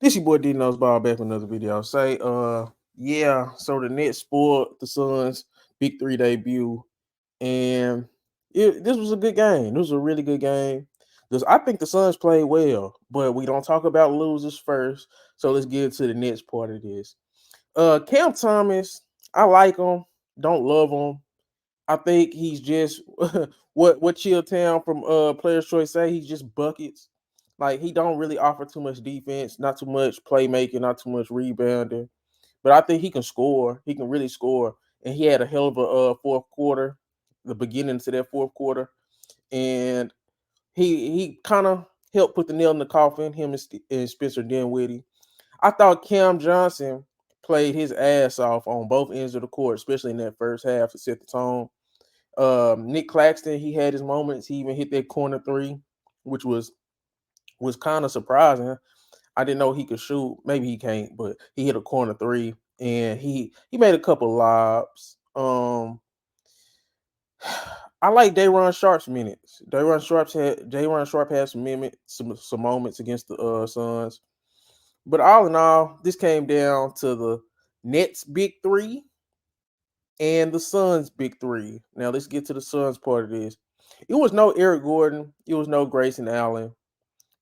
This your boy D Knows Ball back with another video. Yeah, so the Nets spoiled the Suns' Big Three debut, and this was a good game. This was a really good game. I think the Suns played well, but we don't talk about losers first. So let's get to the Nets part of this. Cam Thomas, I like him, don't love him. I think he's just what Chilltown from Players Choice say. He's just buckets. Like he don't really offer too much defense, not too much playmaking, not too much rebounding. But I think he can score. He can really score, and he had a hell of a fourth quarter, the beginning to that fourth quarter, and he kind of helped put the nail in the coffin. Him and Spencer Dinwiddie. I thought Cam Johnson played his ass off on both ends of the court, especially in that first half to set the tone. Nick Claxton, he had his moments. He even hit that corner three, which was kind of surprising. I didn't know he could shoot. Maybe he can't, but he hit a corner three, and he made a couple lobs. I like Dayron Sharp's minutes. Dayron Sharp had some moments against the Suns, but all in all, this came down to the Nets' big three and the Suns' big three. Now let's get to the Suns part of this. It was no Eric Gordon. It was no Grayson Allen,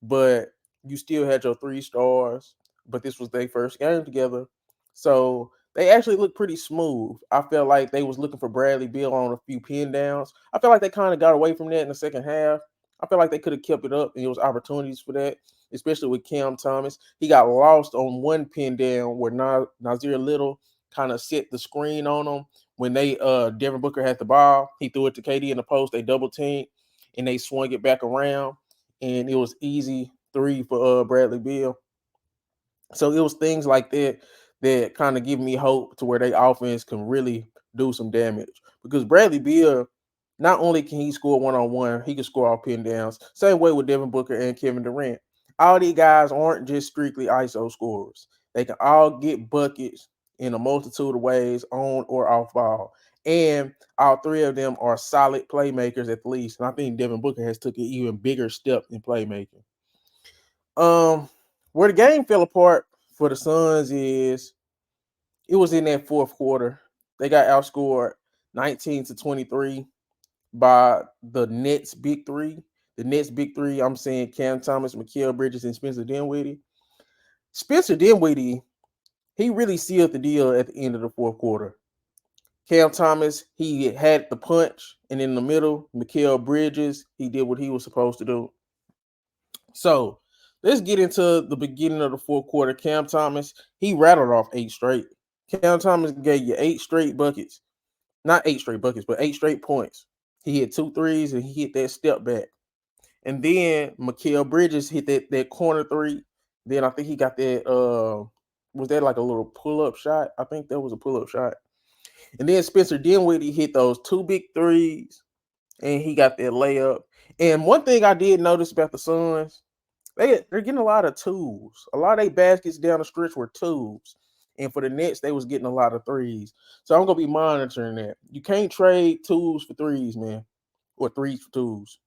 but you still had your three stars. But this was their first game together, so they actually looked pretty smooth. I felt like they was looking for Bradley Beal on a few pin downs. I feel like they kind of got away from that in the second half. I feel like they could have kept it up, and there was opportunities for that, especially with Cam Thomas. He got lost on one pin down where Nazir Little kind of set the screen on him when they Devin Booker had the ball. He threw it to KD in the post. They double teamed and they swung it back around, and it was easy three for Bradley Beal. So it was things like that that kind of give me hope to where their offense can really do some damage. Because Bradley Beal, not only can he score one on one, he can score off pin downs. Same way with Devin Booker and Kevin Durant. All these guys aren't just strictly ISO scorers. They can all get buckets in a multitude of ways, on or off ball. And all three of them are solid playmakers at least. And I think Devin Booker has took an even bigger step in playmaking. Um, where the game fell apart for the Suns is it was in that fourth quarter. They got outscored 19-23 by the Nets big three. The Nets big three, I'm saying Cam Thomas, Mikal Bridges, and Spencer Dinwiddie. Spencer Dinwiddie, he really sealed the deal at the end of the fourth quarter. Cam Thomas, he had the punch, and in the middle, Mikal Bridges, he did what he was supposed to do. So let's get into the beginning of the fourth quarter. Cam Thomas, he rattled off eight straight. Cam Thomas gave you eight straight buckets. Not eight straight buckets, but eight straight points. He hit two threes and he hit that step back. And then Mikal Bridges hit that corner three. Then I think he got that was that like a little pull-up shot? I think that was a pull-up shot. And then Spencer Dinwiddie hit those two big threes and he got that layup. And one thing I did notice about the Suns, they're getting a lot of twos. A lot of their baskets down the stretch were twos. And for the Nets, they was getting a lot of threes. So I'm gonna be monitoring that. You can't trade twos for threes, man. Or threes for twos.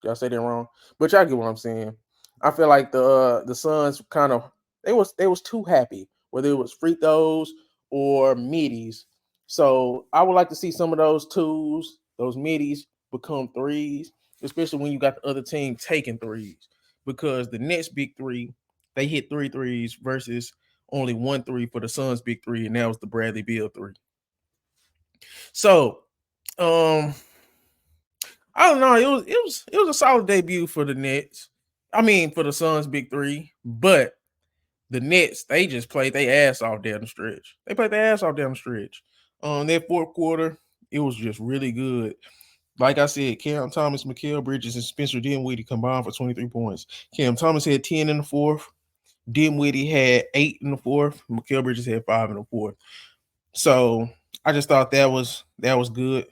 Did I say that wrong? But y'all get what I'm saying. I feel like the Suns kind of they was too happy, whether it was free throws or middies. So I would like to see some of those twos, those middies become threes, especially when you got the other team taking threes. Because the next big three, they hit three threes versus only one three for the Suns' big three, and that was the Bradley Beal three. So, um, I don't know. It was a solid debut for the Nets. I mean, for the Suns' big three, but the Nets they just played their ass off down the stretch. They played their ass off down the stretch. That fourth quarter, it was just really good. Like I said, Cam Thomas, Mikal Bridges, and Spencer Dinwiddie combined for 23 points. Cam Thomas had 10 in the fourth. Dinwiddie had 8 in the fourth. Mikal Bridges had 5 in the fourth. So I just thought that was good.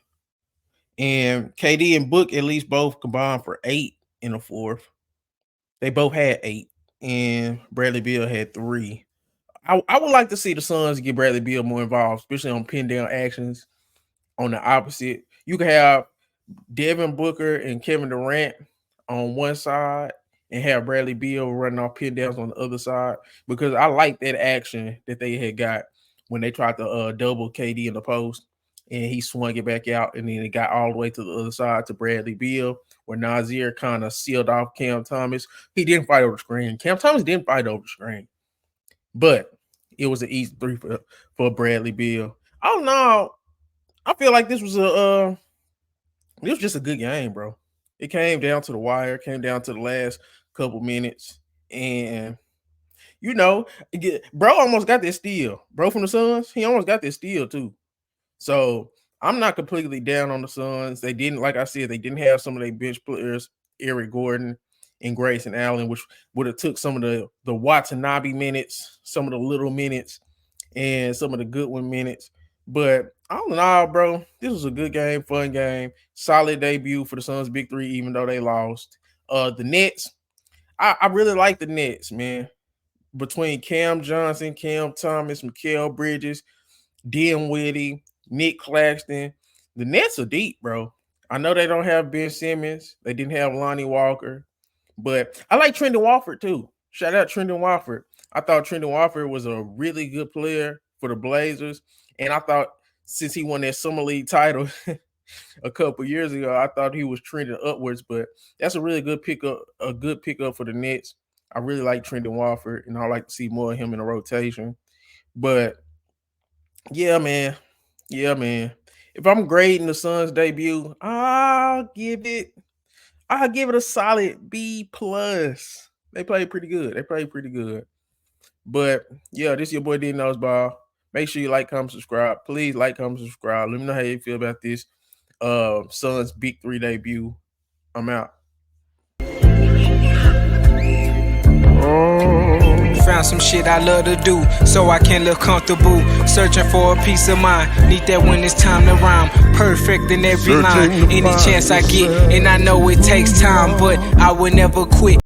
And KD and Book at least both combined for 8 in the fourth. They both had 8, and Bradley Beal had 3. I would like to see the Suns get Bradley Beal more involved, especially on pin down actions. On the opposite, you can have Devin Booker and Kevin Durant on one side, and have Bradley Beal running off pin downs on the other side, because I like that action that they had got when they tried to double KD in the post and he swung it back out, and then it got all the way to the other side to Bradley Beal, where Nassir kind of sealed off Cam Thomas. He didn't fight over the screen. Cam Thomas didn't fight over the screen, but it was an easy 3 for Bradley Beal. Oh no, I feel like this was just a good game, bro. It came down to the wire, came down to the last couple minutes, and bro almost got this steal. Bro from the Suns, he almost got this steal too. So I'm not completely down on the Suns. They didn't, like I said, they didn't have some of their bench players, Eric Gordon and Grayson Allen, which would have took some of the Watanabe minutes, some of the little minutes, and some of the Goodwin minutes. But all in all, bro, this was a good game, fun game, solid debut for the Suns' big three, even though they lost. The Nets, I really like the Nets, man. Between Cam Johnson, Cam Thomas, Mikal Bridges, Dinwiddie, Nick Claxton, the Nets are deep, bro. I know they don't have Ben Simmons. They didn't have Lonnie Walker. But I like Trendon Watford, too. Shout out Trendon Watford. I thought Trendon Watford was a really good player for the Blazers. And I thought since he won that Summer League title a couple years ago, I thought he was trending upwards. But that's a really good pickup, for the Nets. I really like Trendon Watford, and I like to see more of him in the rotation. But yeah, man. If I'm grading the Suns' debut, I'll give it a solid B+. They played pretty good. But yeah, this is your boy D Noseball. Make sure you like, comment, subscribe. Please like, comment, subscribe. Let me know how you feel about this Suns big three debut. I'm out. Found some shit I love to do, so I can live comfortable. Searching for a peace of mind, need that when it's time to rhyme. Perfect in every line, any chance I get, and I know it takes time, but I will never quit.